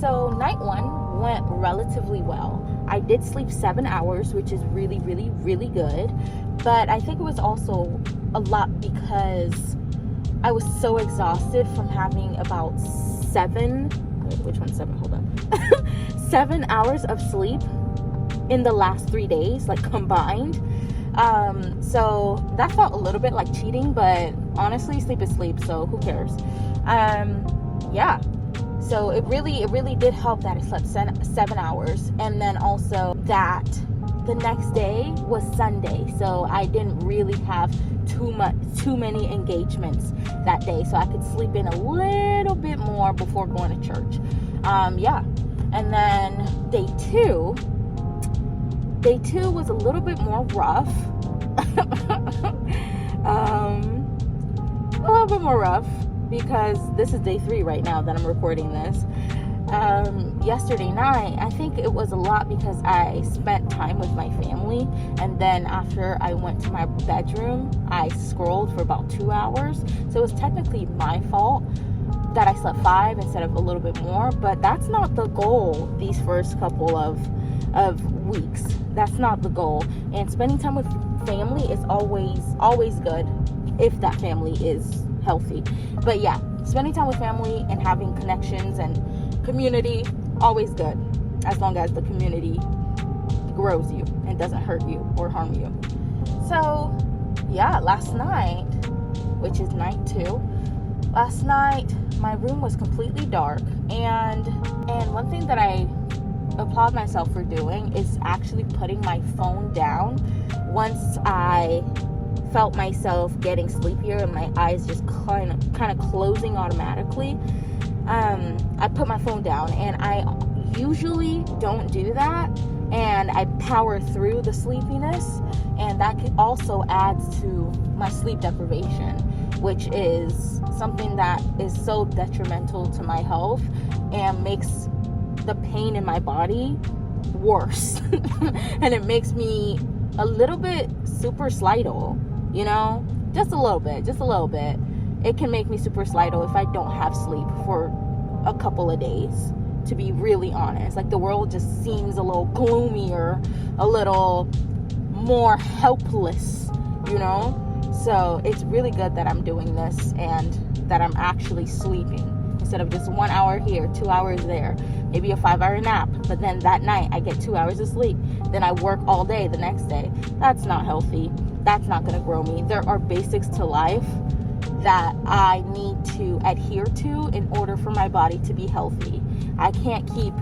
So night one went relatively well. I did sleep 7 hours, which is really, really, really good. But I think it was also a lot because I was so exhausted from having about 7 hours of sleep in the last 3 days, like combined. So that felt a little bit like cheating, but honestly, sleep is sleep, so who cares? Yeah. So it really did help that I slept 7 hours, and then also that the next day was Sunday, so I didn't really have too many engagements that day, so I could sleep in a little bit more before going to church. Yeah. And then day two was a little bit more rough. A little bit more rough because this is day 3 right now that I'm recording this. Yesterday night, I think it was a lot because I spent time with my family, and then after I went to my bedroom, I scrolled for about 2 hours. So it was technically my fault that I slept 5 instead of a little bit more, but that's not the goal these first couple of weeks. That's not the goal. And spending time with family is always good if that family is healthy. But yeah, spending time with family and having connections and community, always good, as long as the community grows you and doesn't hurt you or harm you. So yeah, last night, which is night 2, last night my room was completely dark, and one thing that I applaud myself for doing is actually putting my phone down once I felt myself getting sleepier and my eyes just kind of closing automatically. I put my phone down, and I usually don't do that, and I power through the sleepiness, and that also adds to my sleep deprivation, which is something that is so detrimental to my health and makes the pain in my body worse. And it makes me a little bit suicidal, you know, just a little bit. It can make me suicidal if I don't have sleep for a couple of days, to be really honest. Like, the world just seems a little gloomier, a little more helpless, you know? So it's really good that I'm doing this and that I'm actually sleeping instead of just 1 hour here, 2 hours there, maybe a 5-hour nap, but then that night I get 2 hours of sleep, then I work all day the next day. That's not healthy. That's not going to grow me. There are basics to life that I need to adhere to in order for my body to be healthy. I can't keep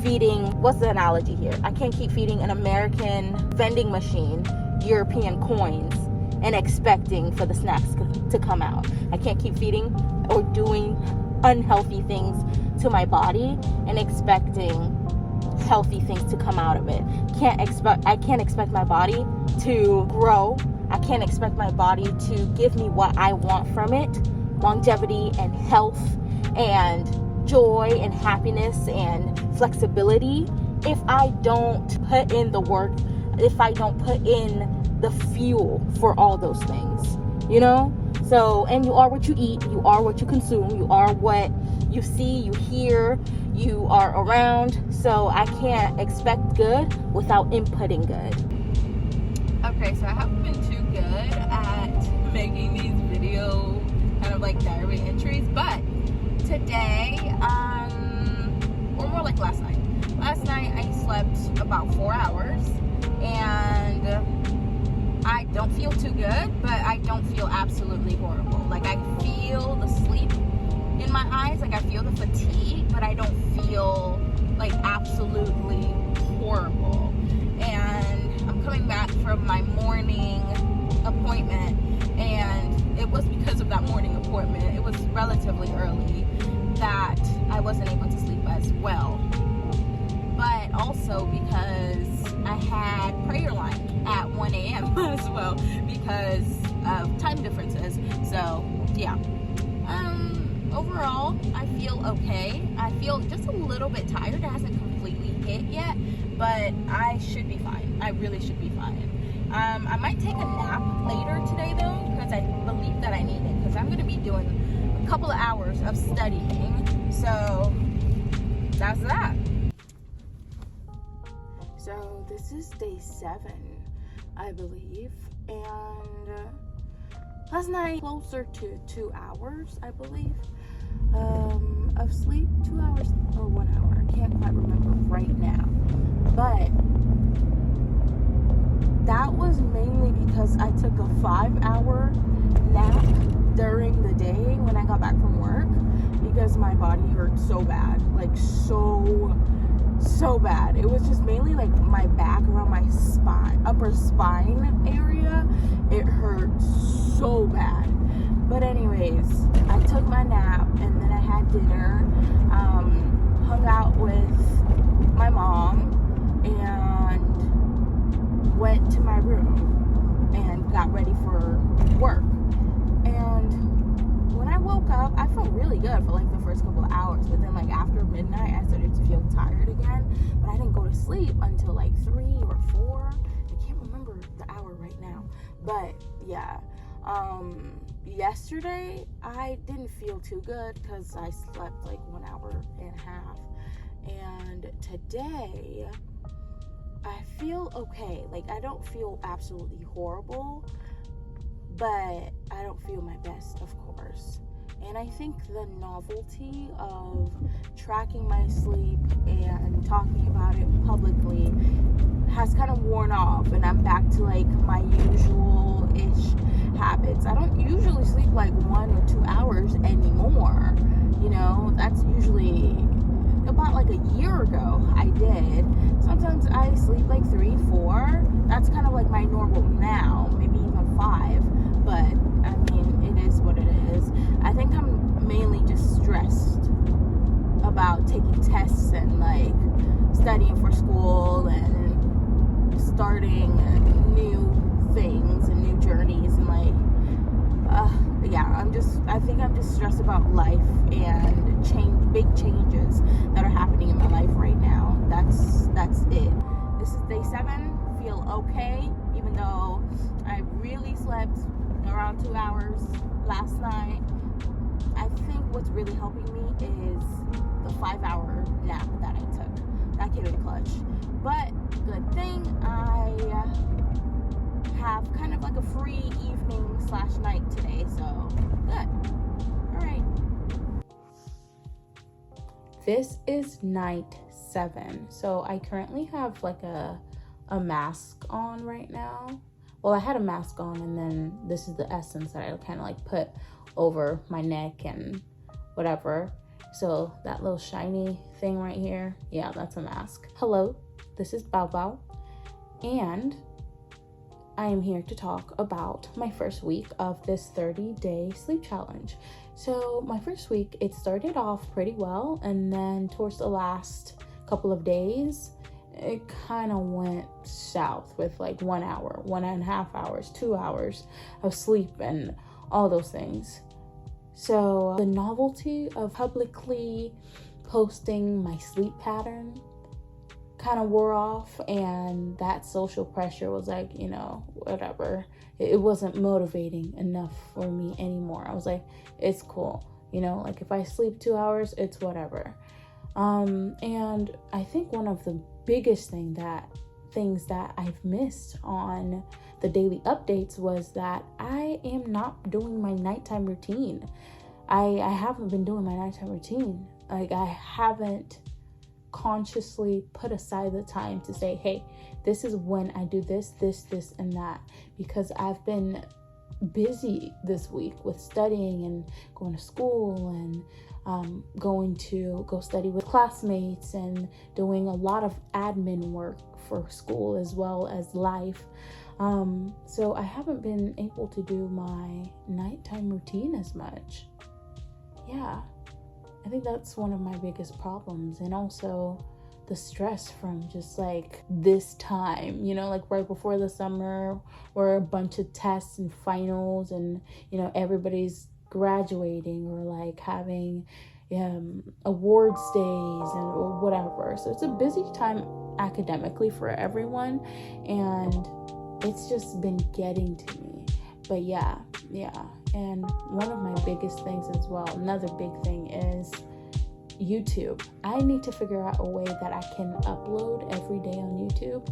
feeding, what's the analogy here? I can't keep feeding an American vending machine European coins and expecting for the snacks to come out. I can't keep feeding or doing unhealthy things to my body and expecting healthy things to come out of it. I can't expect my body to grow. I can't expect my body to give me what I want from it, longevity and health and joy and happiness and flexibility, if I don't put in the work, if I don't put in the fuel for all those things, you know? So, and you are what you eat, you are what you consume, you are what you see, you hear, you are around. So I can't expect good without inputting good. Okay, so I haven't been too good at making these video kind of like diary entries, but today, or more like last night. Last night I slept about 4 hours, and I don't feel too good, but I don't feel absolutely horrible. Like, I feel the sleep in my eyes, like I feel the fatigue, but I don't feel like absolutely horrible. And I'm coming back from my morning appointment, and it was because of that morning appointment, it was relatively early, that I wasn't able to sleep as well. But also because I had prayer line at 1 a.m. as well because of time differences. So yeah, overall I feel okay. I feel just a little bit tired. It hasn't completely hit yet, but I should be fine. I really should be fine. I might take a nap later today though, because I believe that I need it, because I'm going to be doing a couple of hours of studying. So that's that. So this is day 7, I believe, and last night closer to 2 hours, I believe, of sleep. 2 hours or 1 hour, I can't quite remember right now, but that was mainly because I took a 5-hour nap during the day when I got back from work, because my body hurt so bad, like so bad. It was just mainly like my back, around my spine, upper spine area. It hurt so bad. But anyways, I took my nap and then I had dinner, hung out with my mom, and went to my room and got ready for work. And when I woke up, I felt really good for like the first couple of hours, but then like after midnight I started to feel tired again. But I didn't go to sleep until like 3 or 4. I can't remember the hour right now, but yeah. Yesterday I didn't feel too good because I slept like 1 hour and a half, and today I feel okay. Like, I don't feel absolutely horrible, but I don't feel my best, of course. And I think the novelty of tracking my sleep and talking about it publicly has kind of worn off, and I'm back to like my usual-ish habits. I don't usually sleep like 1 or 2 hours anymore. You know, that's usually about like a year ago I did. Sometimes I sleep like 3, 4. That's kind of like my normal now, maybe even 5. But I mean, it is what it is. I think I'm mainly just stressed about taking tests and like studying for school and starting new things and new journeys, and like I think I'm just stressed about life and big changes that are happening in my life right now. That's it. This is day 7. Feel okay, even though I really slept around 2 hours last night. I think what's really helping me is the 5-hour nap that I took. That came in clutch. But good thing I have kind of like a free evening/night today, so good. All right. This is night 7. So I currently have like a mask on right now. Well, I had a mask on, and then this is the essence that I kind of like put over my neck and whatever. So that little shiny thing right here, yeah, that's a mask. Hello, this is Bao Bao, and I am here to talk about my first week of this 30-day sleep challenge. So my first week, it started off pretty well, and then towards the last couple of days, it kind of went south with like 1 hour, 1.5 hours, 2 hours of sleep and all those things. So the novelty of publicly posting my sleep pattern kind of wore off, and that social pressure was like, you know, whatever. It wasn't motivating enough for me anymore. I was like, it's cool, you know, like if I sleep 2 hours, it's whatever. And I think one of the biggest things that I've missed on the daily updates was that I am not doing my nighttime routine. I haven't been doing my nighttime routine. Like, I haven't consciously put aside the time to say, hey, this is when I do this, and that, because I've been busy this week with studying and going to school and going to go study with classmates and doing a lot of admin work for school as well as life. So I haven't been able to do my nighttime routine as much. Yeah, I think that's one of my biggest problems. And also the stress from just like this time, you know, like right before the summer, where a bunch of tests and finals and, you know, everybody's graduating or like having awards days and or whatever. So it's a busy time academically for everyone, and it's just been getting to me. But yeah. And one of my biggest things as well, another big thing, is YouTube. I need to figure out a way that I can upload every day on YouTube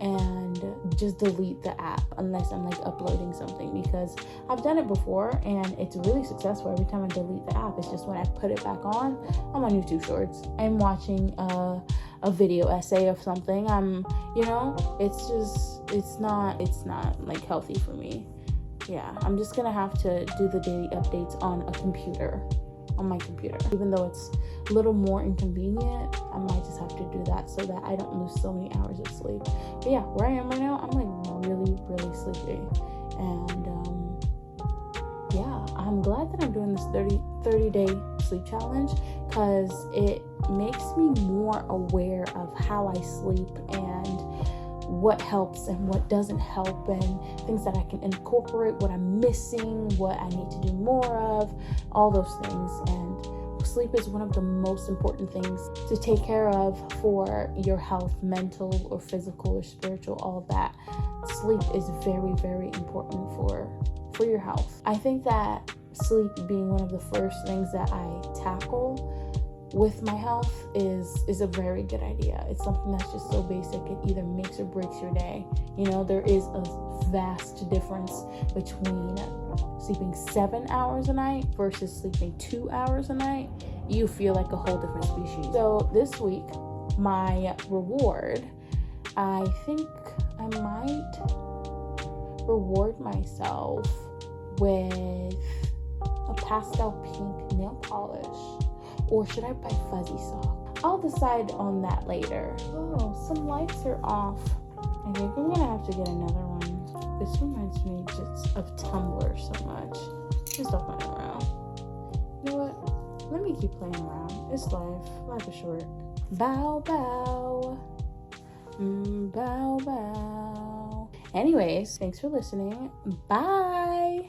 and just delete the app unless I'm like uploading something, because I've done it before and it's really successful. Every time I delete the app, it's just when I put it back on, I'm on YouTube Shorts. I'm watching a video essay of something. It's not like healthy for me. Yeah, I'm just gonna have to do the daily updates on my computer. Even though it's a little more inconvenient, I might just have to do that so that I don't lose so many hours of sleep. But yeah, where I am right now, I'm like really, really sleepy. And yeah, I'm glad that I'm doing this 30-day sleep challenge, because it makes me more aware of how I sleep and what helps and what doesn't help, and things that I can incorporate, what I'm missing, what I need to do more of, all those things. And sleep is one of the most important things to take care of for your health, mental or physical or spiritual, all of that. Sleep is very, very important for your health. I think that sleep being one of the first things that I tackle with my health is a very good idea. It's something that's just so basic. It either makes or breaks your day. There is a vast difference between sleeping 7 hours a night versus sleeping 2 hours a night. You feel like a whole different species. So this week, my reward, I think I might reward myself with a pastel pink nail polish. Or should I buy fuzzy sock? I'll decide on that later. Oh, some lights are off. I think I'm gonna have to get another one. This reminds me just of Tumblr so much. Just stop playing around. You know what? Let me keep playing around. It's life. Life is short. Bow, bow. Bow, bow. Anyways, thanks for listening. Bye.